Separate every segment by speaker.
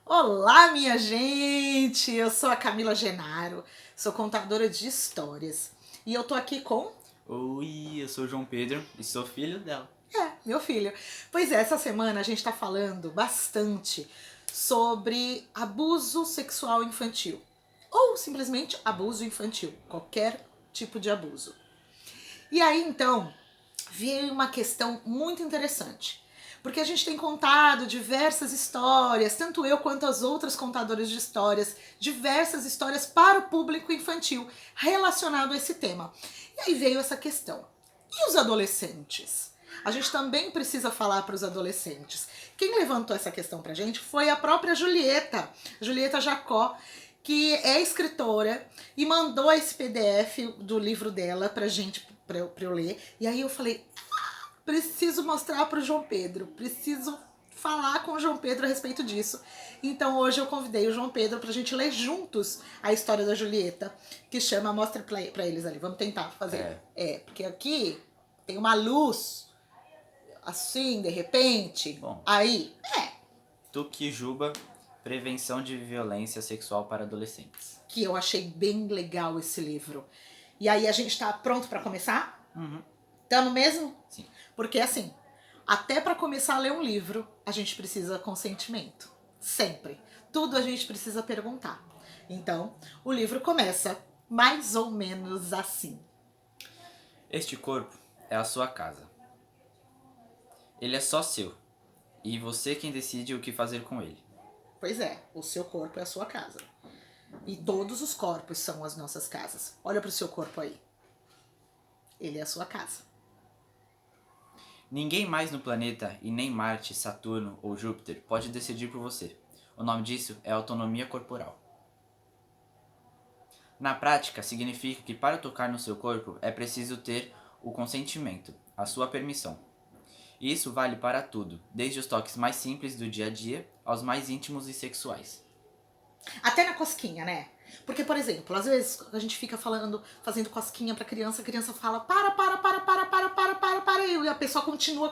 Speaker 1: Olá, minha gente! Eu sou a Camila Genaro, sou contadora de histórias e eu tô aqui com,
Speaker 2: Oi, eu sou o João Pedro e sou filho dela.
Speaker 1: meu filho. Pois é, essa semana a gente tá falando bastante sobre abuso sexual infantil ou simplesmente abuso infantil, qualquer tipo de abuso. E aí então veio uma questão muito interessante. Porque a gente tem contado diversas histórias, tanto eu quanto as outras contadoras de histórias, diversas histórias para o público infantil relacionado a esse tema. E aí veio essa questão. E os adolescentes? A gente também precisa falar para os adolescentes. Quem levantou essa questão pra gente foi a própria Julieta Jacó, que é escritora e mandou esse PDF do livro dela pra gente, pra eu ler. E aí eu falei, preciso mostrar pro João Pedro, preciso falar com o João Pedro a respeito disso. Então hoje eu convidei o João Pedro pra gente ler juntos a história da Julieta, que chama Mostra pra eles ali. Vamos tentar fazer. Porque aqui tem uma luz, assim, de repente.
Speaker 2: Bom,
Speaker 1: Aí,
Speaker 2: Tuquijuba, Prevenção de Violência Sexual para Adolescentes.
Speaker 1: que eu achei bem legal esse livro. E aí a gente tá pronto pra começar?
Speaker 2: Uhum.
Speaker 1: Tamo mesmo?
Speaker 2: Sim.
Speaker 1: Porque assim, até para começar a ler um livro, a gente precisa consentimento. Sempre. Tudo a gente precisa perguntar. Então, o livro começa mais ou menos assim.
Speaker 2: Este corpo é a sua casa. Ele é só seu, e você quem decide o que fazer com ele.
Speaker 1: Pois é, o seu corpo é a sua casa. E todos os corpos são as nossas casas. Olha pro seu corpo aí. Ele é a sua casa.
Speaker 2: Ninguém mais no planeta, e nem Marte, Saturno ou Júpiter, pode decidir por você. O nome disso é autonomia corporal. Na prática, significa que para tocar no seu corpo é preciso ter o consentimento, a sua permissão. E isso vale para tudo, desde os toques mais simples do dia a dia aos mais íntimos e sexuais.
Speaker 1: Até na cosquinha, né? Porque, por exemplo, às vezes a gente fica fazendo cosquinha pra criança, a criança fala para, e a pessoa continua.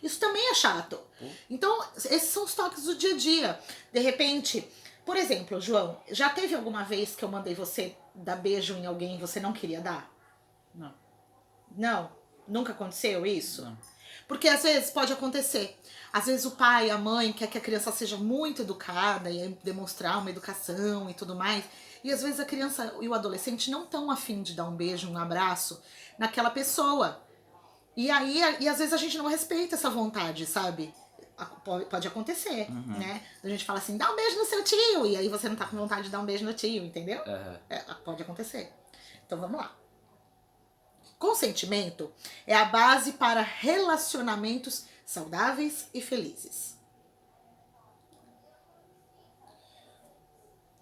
Speaker 1: Isso também é chato. Então, esses são os toques do dia a dia. De repente, por exemplo, João, já teve alguma vez que eu mandei você dar beijo em alguém e você não queria dar?
Speaker 2: Não.
Speaker 1: Não? Nunca aconteceu isso?
Speaker 2: Não.
Speaker 1: Porque às vezes pode acontecer. Às vezes o pai, a mãe quer que a criança seja muito educada e demonstrar uma educação e tudo mais. E às vezes a criança e o adolescente não estão afim de dar um beijo, um abraço naquela pessoa. E aí, às vezes a gente não respeita essa vontade, sabe? Pode acontecer, né? A gente fala assim, dá um beijo no seu tio. E aí você não tá com vontade de dar um beijo no tio, entendeu? Pode acontecer. Então vamos lá. Consentimento é a base para relacionamentos saudáveis e felizes.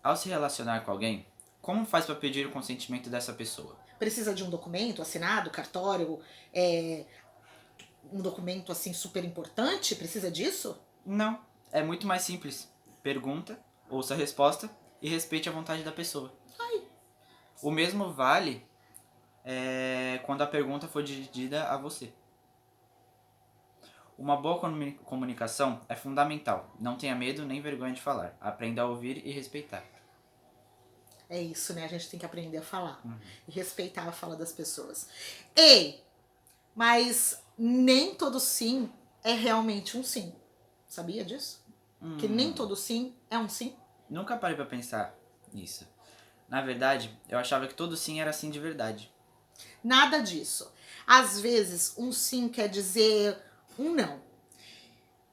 Speaker 2: Ao se relacionar com alguém, como faz para pedir o consentimento dessa pessoa?
Speaker 1: Precisa de um documento assinado, cartório, um documento assim super importante? Precisa disso?
Speaker 2: Não, é muito mais simples. Pergunta, ouça a resposta e respeite a vontade da pessoa.
Speaker 1: Ai.
Speaker 2: O mesmo vale quando a pergunta for dirigida a você. Uma boa comunicação é fundamental. Não tenha medo nem vergonha de falar. Aprenda a ouvir e respeitar.
Speaker 1: É isso, né? A gente tem que aprender a falar e respeitar a fala das pessoas. Ei, mas nem todo sim é realmente um sim. Sabia disso? Que nem todo sim é um sim?
Speaker 2: Nunca parei pra pensar nisso. Na verdade, eu achava que todo sim era sim de verdade.
Speaker 1: Nada disso. Às vezes, um sim quer dizer um não.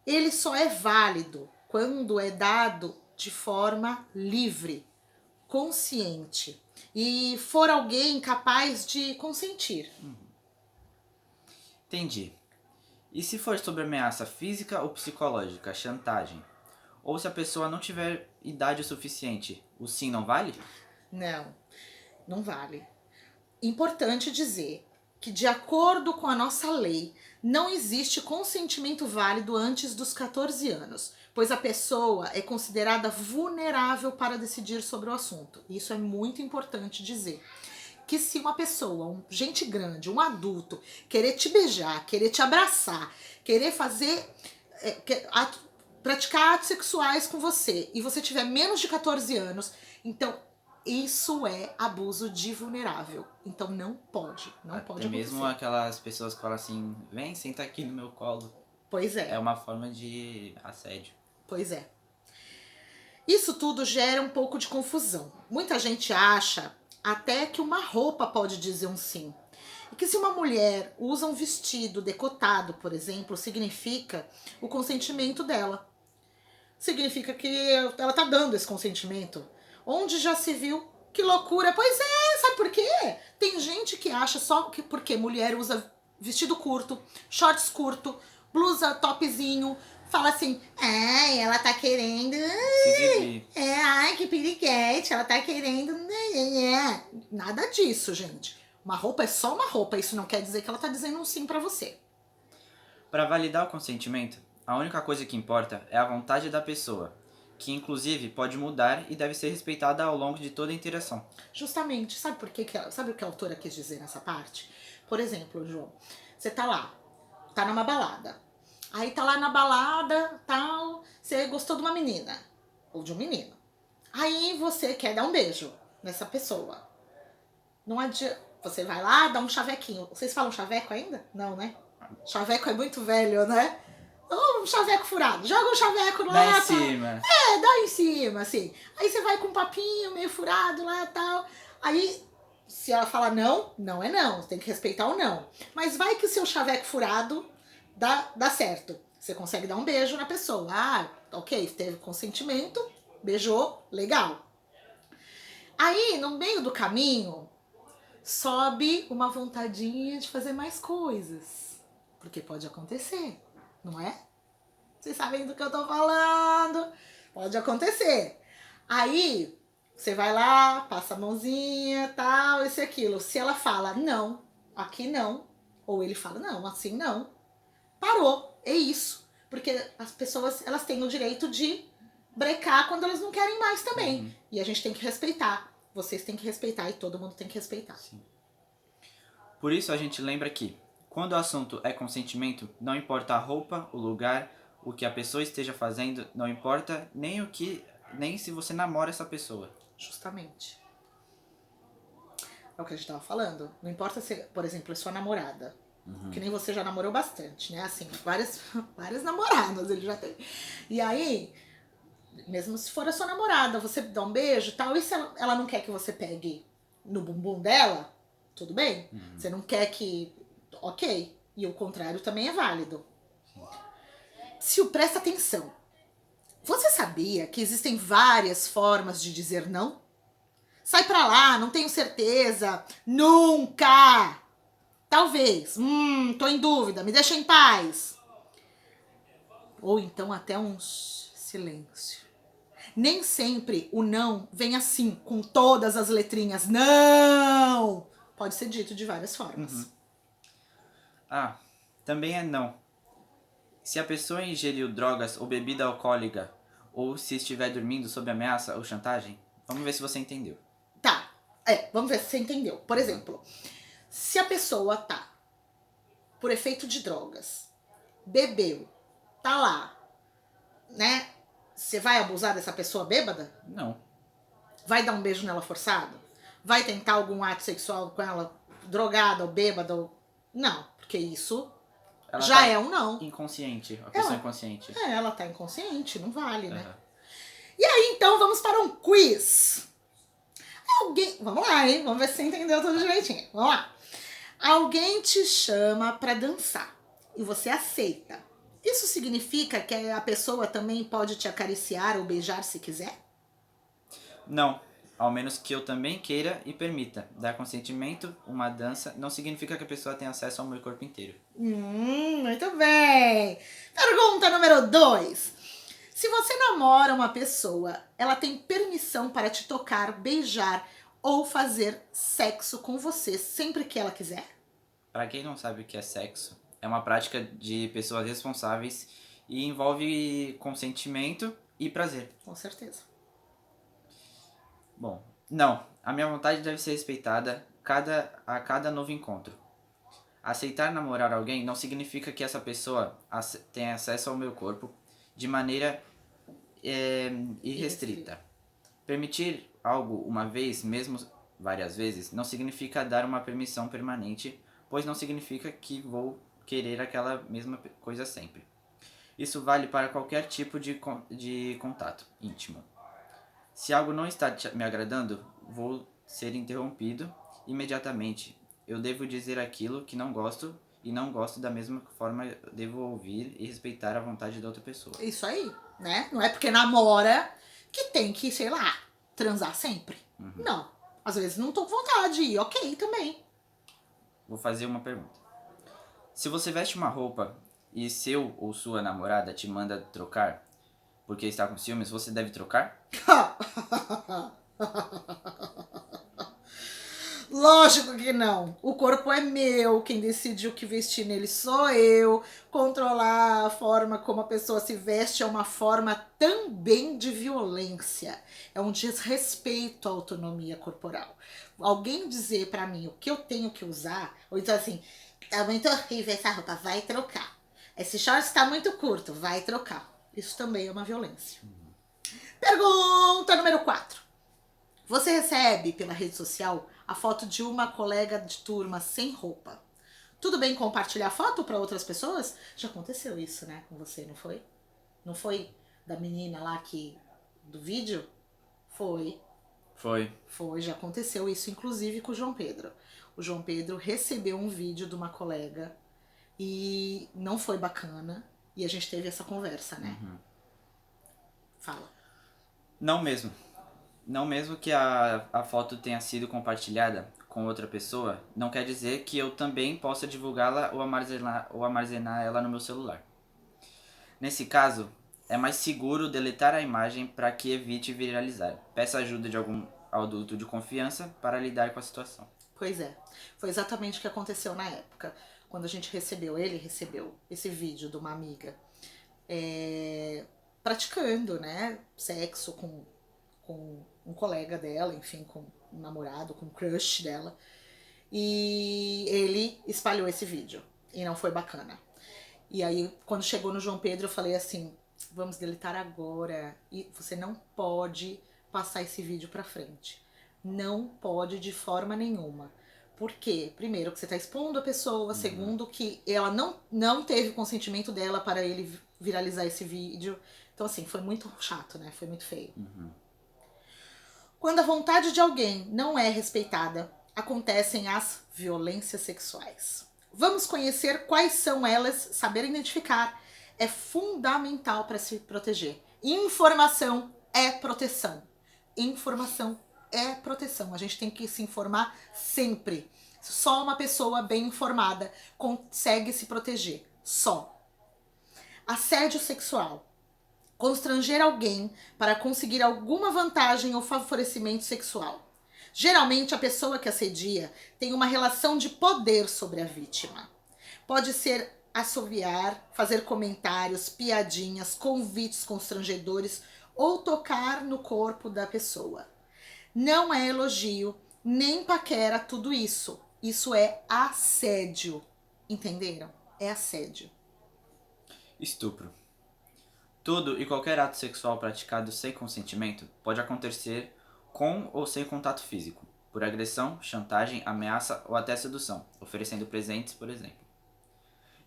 Speaker 1: Ele só é válido quando é dado de forma livre, consciente e for alguém capaz de consentir.
Speaker 2: Entendi. E se for sobre ameaça física ou psicológica, chantagem? Ou se a pessoa não tiver idade o suficiente, o sim não vale?
Speaker 1: Não, não vale. Importante dizer que, de acordo com a nossa lei, não existe consentimento válido antes dos 14 anos, pois a pessoa é considerada vulnerável para decidir sobre o assunto. Isso é muito importante dizer. Que se uma pessoa, gente grande, um adulto, querer te beijar, querer te abraçar, querer fazer praticar atos sexuais com você e você tiver menos de 14 anos, então isso é abuso de vulnerável. Então não pode
Speaker 2: Até
Speaker 1: acontecer.
Speaker 2: mesmo aquelas pessoas que falam assim, vem, senta aqui no meu colo.
Speaker 1: Pois
Speaker 2: É uma forma de assédio.
Speaker 1: Pois é. Isso tudo gera um pouco de confusão. Muita gente acha até que uma roupa pode dizer um sim. E que se uma mulher usa um vestido decotado, por exemplo, significa o consentimento dela. Significa que ela tá dando esse consentimento. Onde já se viu? Que loucura. Pois é, sabe por quê? Tem gente que acha só que porque mulher usa vestido curto, shorts curto, blusa topzinho, fala assim, ai, ela tá querendo.
Speaker 2: Se exibir.
Speaker 1: Ai, que piriguete, ela tá querendo. Nada disso, gente. Uma roupa é só uma roupa, isso não quer dizer que ela tá dizendo um sim pra você.
Speaker 2: Para validar o consentimento, a única coisa que importa é a vontade da pessoa, que inclusive pode mudar e deve ser respeitada ao longo de toda a interação.
Speaker 1: Justamente, sabe por quê sabe o que a autora quis dizer nessa parte? Por exemplo, João, você tá lá, tá numa balada. Aí tá lá na balada, tal, você gostou de uma menina ou de um menino. Aí você quer dar um beijo nessa pessoa. Não adianta, você vai lá, dá um chavequinho. Vocês falam chaveco ainda? Não, né? Chaveco é muito velho, né? Um chaveco furado. Joga um chaveco lá,
Speaker 2: Lá em
Speaker 1: tá?
Speaker 2: cima.
Speaker 1: Dá em cima, assim. Aí você vai com um papinho meio furado lá e tal. Aí, se ela fala não, não é não. Você tem que respeitar o não. Mas vai que o seu chaveco furado dá certo. Você consegue dar um beijo na pessoa. Ah, ok, teve consentimento, beijou, legal. Aí, no meio do caminho, sobe uma vontadinha de fazer mais coisas. Porque pode acontecer, não é? Vocês sabem do que eu tô falando. Pode acontecer. Aí, você vai lá, passa a mãozinha, tal, esse e aquilo. Se ela fala, não, aqui não. Ou ele fala, não, assim não. Parou, é isso. Porque as pessoas, elas têm o direito de brecar quando elas não querem mais também.
Speaker 2: Uhum.
Speaker 1: E a gente tem que respeitar. Vocês têm que respeitar e todo mundo tem que respeitar.
Speaker 2: Sim. Por isso a gente lembra que, quando o assunto é consentimento, não importa a roupa, o lugar, o que a pessoa esteja fazendo, não importa nem se você namora essa pessoa.
Speaker 1: Justamente. É o que a gente tava falando. Não importa se, por exemplo, é sua namorada. Que nem você já namorou bastante, né? Assim, várias namoradas ele já tem. E aí, mesmo se for a sua namorada, você dá um beijo e tal, e se ela não quer que você pegue no bumbum dela, tudo bem? Você não quer que... Ok. E o contrário também é válido. Presta atenção. Você sabia que existem várias formas de dizer não? Sai pra lá, não tenho certeza. Nunca! Talvez. Tô em dúvida, me deixa em paz. Ou então até um silêncio. Nem sempre o não vem assim, com todas as letrinhas. Não! Pode ser dito de várias formas.
Speaker 2: Ah, também é não. Se a pessoa ingeriu drogas ou bebida alcoólica, ou se estiver dormindo sob ameaça ou chantagem, vamos ver se você entendeu.
Speaker 1: Tá, vamos ver se você entendeu. Por exemplo, se a pessoa tá por efeito de drogas, bebeu, tá lá, né? Você vai abusar dessa pessoa bêbada?
Speaker 2: Não.
Speaker 1: Vai dar um beijo nela forçado? Vai tentar algum ato sexual com ela drogada ou bêbada? Não, porque isso
Speaker 2: Ela
Speaker 1: já
Speaker 2: tá
Speaker 1: é um não.
Speaker 2: inconsciente, a pessoa inconsciente.
Speaker 1: Ela tá inconsciente, não vale, né?
Speaker 2: Uhum.
Speaker 1: E aí, então, vamos para um quiz. Vamos lá, hein? Vamos ver se você entendeu tudo direitinho. Vamos lá. Alguém te chama pra dançar e você aceita. Isso significa que a pessoa também pode te acariciar ou beijar se quiser?
Speaker 2: Não, ao menos que eu também queira e permita. Dar consentimento, uma dança, não significa que a pessoa tenha acesso ao meu corpo inteiro.
Speaker 1: Muito bem. Pergunta número 2. Se você namora uma pessoa, ela tem permissão para te tocar, beijar ou fazer sexo com você sempre que ela quiser?
Speaker 2: Para quem não sabe o que é sexo, é uma prática de pessoas responsáveis e envolve consentimento e prazer.
Speaker 1: Com certeza.
Speaker 2: Bom, não. A minha vontade deve ser respeitada a cada novo encontro. Aceitar namorar alguém não significa que essa pessoa tenha acesso ao meu corpo de maneira irrestrita. Permitir algo uma vez, mesmo várias vezes, não significa dar uma permissão permanente, pois não significa que vou querer aquela mesma coisa sempre. Isso vale para qualquer tipo de contato íntimo. Se algo não está me agradando, vou ser interrompido imediatamente. Eu devo dizer aquilo que não gosto e não gosto da mesma forma, devo ouvir e respeitar a vontade da outra pessoa.
Speaker 1: Isso aí, né? Não é porque namora que tem que, sei lá, transar sempre. Não. Às vezes não tô com vontade e ok também.
Speaker 2: Vou fazer uma pergunta. Se você veste uma roupa e seu ou sua namorada te manda trocar porque está com ciúmes, você deve trocar?
Speaker 1: Lógico que não. O corpo é meu, quem decide o que vestir nele sou eu. Controlar a forma como a pessoa se veste é uma forma também de violência. É um desrespeito à autonomia corporal. Alguém dizer pra mim o que eu tenho que usar, ou então assim, tá muito horrível essa roupa, vai trocar. Esse short está muito curto, vai trocar. Isso também é uma violência. Pergunta número 4. Você recebe pela rede social a foto de uma colega de turma sem roupa. Tudo bem compartilhar foto para outras pessoas? Já aconteceu isso, né, com você, não foi? Não foi da menina lá do vídeo? Foi. Foi, já aconteceu isso, inclusive com o João Pedro. O João Pedro recebeu um vídeo de uma colega e não foi bacana. E a gente teve essa conversa, né? Fala.
Speaker 2: Não mesmo. Não mesmo que a foto tenha sido compartilhada com outra pessoa, não quer dizer que eu também possa divulgá-la ou armazenar ela no meu celular. Nesse caso, é mais seguro deletar a imagem para que evite viralizar. Peça ajuda de algum adulto de confiança para lidar com a situação.
Speaker 1: Pois é, foi exatamente o que aconteceu na época. Quando a gente ele recebeu esse vídeo de uma amiga praticando, né, sexo com um colega dela, enfim, com um namorado, com um crush dela. E ele espalhou esse vídeo. E não foi bacana. E aí, quando chegou no João Pedro, eu falei assim, vamos deletar agora. E você não pode passar esse vídeo pra frente. Não pode de forma nenhuma. Por quê? Primeiro, que você tá expondo a pessoa. Segundo, que ela não teve consentimento dela para ele viralizar esse vídeo. Então, assim, foi muito chato, né? Foi muito feio. Quando a vontade de alguém não é respeitada, acontecem as violências sexuais. Vamos conhecer quais são elas, saber identificar. É fundamental para se proteger. Informação é proteção. Informação é proteção. A gente tem que se informar sempre. Só uma pessoa bem informada consegue se proteger. Só. Assédio sexual. Constranger alguém para conseguir alguma vantagem ou favorecimento sexual. Geralmente, a pessoa que assedia tem uma relação de poder sobre a vítima. Pode ser assoviar, fazer comentários, piadinhas, convites constrangedores ou tocar no corpo da pessoa. Não é elogio, nem paquera tudo isso. Isso é assédio. Entenderam? É assédio.
Speaker 2: Estupro. Todo e qualquer ato sexual praticado sem consentimento pode acontecer com ou sem contato físico, por agressão, chantagem, ameaça ou até sedução, oferecendo presentes, por exemplo.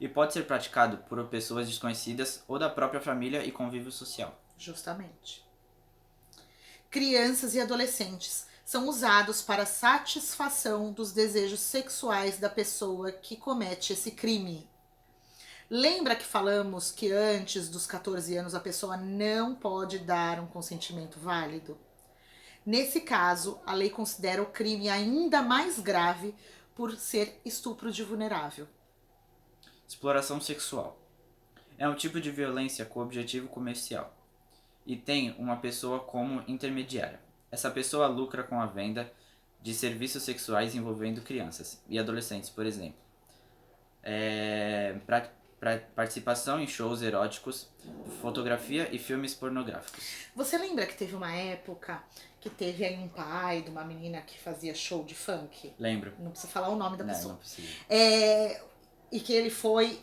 Speaker 2: E pode ser praticado por pessoas desconhecidas ou da própria família e convívio social.
Speaker 1: Justamente. Crianças e adolescentes são usados para satisfação dos desejos sexuais da pessoa que comete esse crime. Lembra que falamos que antes dos 14 anos a pessoa não pode dar um consentimento válido? Nesse caso, a lei considera o crime ainda mais grave por ser estupro de vulnerável.
Speaker 2: Exploração sexual. É um tipo de violência com objetivo comercial e tem uma pessoa como intermediária. Essa pessoa lucra com a venda de serviços sexuais envolvendo crianças e adolescentes, por exemplo. Participação em shows eróticos, fotografia e filmes pornográficos.
Speaker 1: Você lembra que teve uma época que teve aí um pai de uma menina que fazia show de funk?
Speaker 2: Lembro.
Speaker 1: Não precisa falar o nome da pessoa.
Speaker 2: Não precisa.
Speaker 1: E que ele foi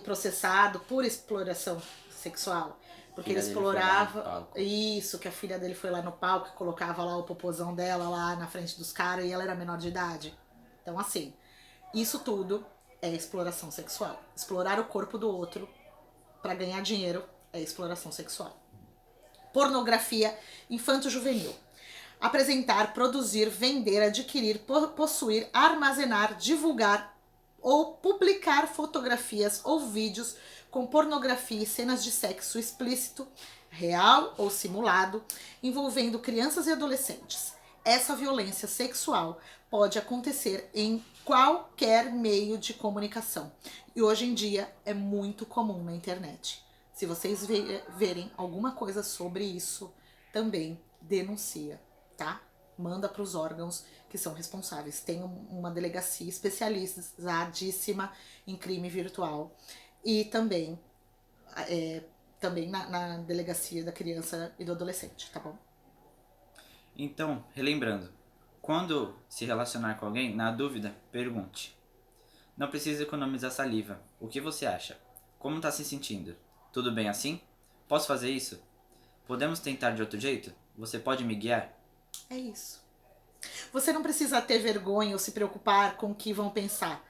Speaker 1: processado por exploração sexual. Porque
Speaker 2: Filha
Speaker 1: ele
Speaker 2: dele foi lá no
Speaker 1: explorava
Speaker 2: palco.
Speaker 1: isso, que a filha dele foi lá no palco e colocava lá o popozão dela lá na frente dos caras e ela era menor de idade. Então, assim, isso tudo é exploração sexual. Explorar o corpo do outro pra ganhar dinheiro é exploração sexual. Pornografia infanto-juvenil. Apresentar, produzir, vender, adquirir, possuir, armazenar, divulgar ou publicar fotografias ou vídeos com pornografia e cenas de sexo explícito, real ou simulado, envolvendo crianças e adolescentes. Essa violência sexual pode acontecer em qualquer meio de comunicação. E hoje em dia é muito comum na internet. Se vocês verem alguma coisa sobre isso, também denuncia, tá? Manda para os órgãos que são responsáveis. Tem uma delegacia especializadíssima em crime virtual e também, também na delegacia da criança e do adolescente, tá bom?
Speaker 2: Então, relembrando, quando se relacionar com alguém, na dúvida, pergunte. Não precisa economizar saliva. O que você acha? Como tá se sentindo? Tudo bem assim? Posso fazer isso? Podemos tentar de outro jeito? Você pode me guiar?
Speaker 1: É isso. Você não precisa ter vergonha ou se preocupar com o que vão pensar.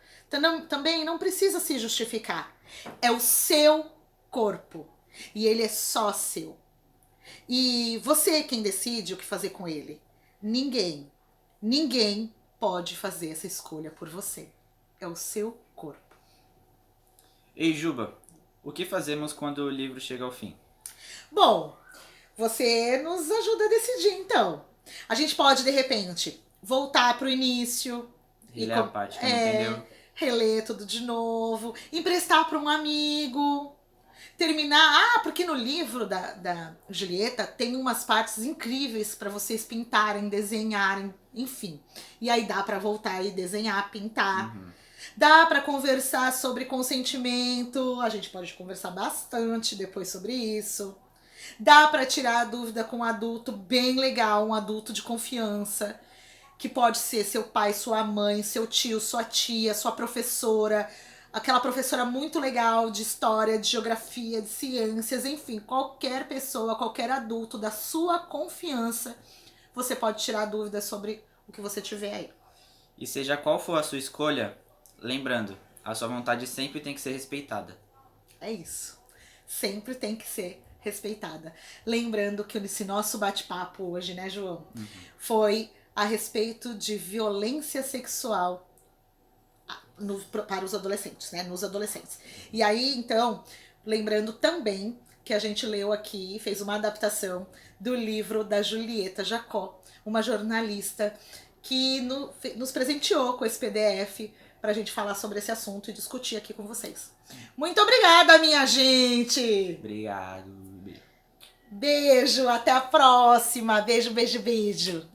Speaker 1: Também não precisa se justificar. É o seu corpo. E ele é só seu. E você é quem decide o que fazer com ele. Ninguém pode fazer essa escolha por você. É o seu corpo.
Speaker 2: Ei, Juba, o que fazemos quando o livro chega ao fim?
Speaker 1: Bom, você nos ajuda a decidir então. A gente pode, de repente, voltar pro início.
Speaker 2: Reler a parte que não entendeu.
Speaker 1: Reler tudo de novo. Emprestar para um amigo. Terminar. Porque no livro da Julieta tem umas partes incríveis para vocês pintarem, desenharem, enfim. E aí dá para voltar e desenhar, pintar. Dá para conversar sobre consentimento. A gente pode conversar bastante depois sobre isso. Dá para tirar a dúvida com um adulto bem legal, um adulto de confiança, que pode ser seu pai, sua mãe, seu tio, sua tia, sua professora, aquela professora muito legal de história, de geografia, de ciências, enfim, qualquer pessoa, qualquer adulto da sua confiança, você pode tirar dúvidas sobre o que você tiver aí.
Speaker 2: E seja qual for a sua escolha, lembrando, a sua vontade sempre tem que ser respeitada.
Speaker 1: É isso. Sempre tem que ser respeitada. Lembrando que esse nosso bate-papo hoje, né, João? Foi a respeito de violência sexual para os adolescentes, né? Nos adolescentes. E aí, então, lembrando também que a gente leu aqui, fez uma adaptação do livro da Julieta Jacó, uma jornalista que nos presenteou com esse PDF pra gente falar sobre esse assunto e discutir aqui com vocês. Muito obrigada, minha gente!
Speaker 2: Obrigado.
Speaker 1: Beijo, até a próxima. Beijo, beijo, beijo.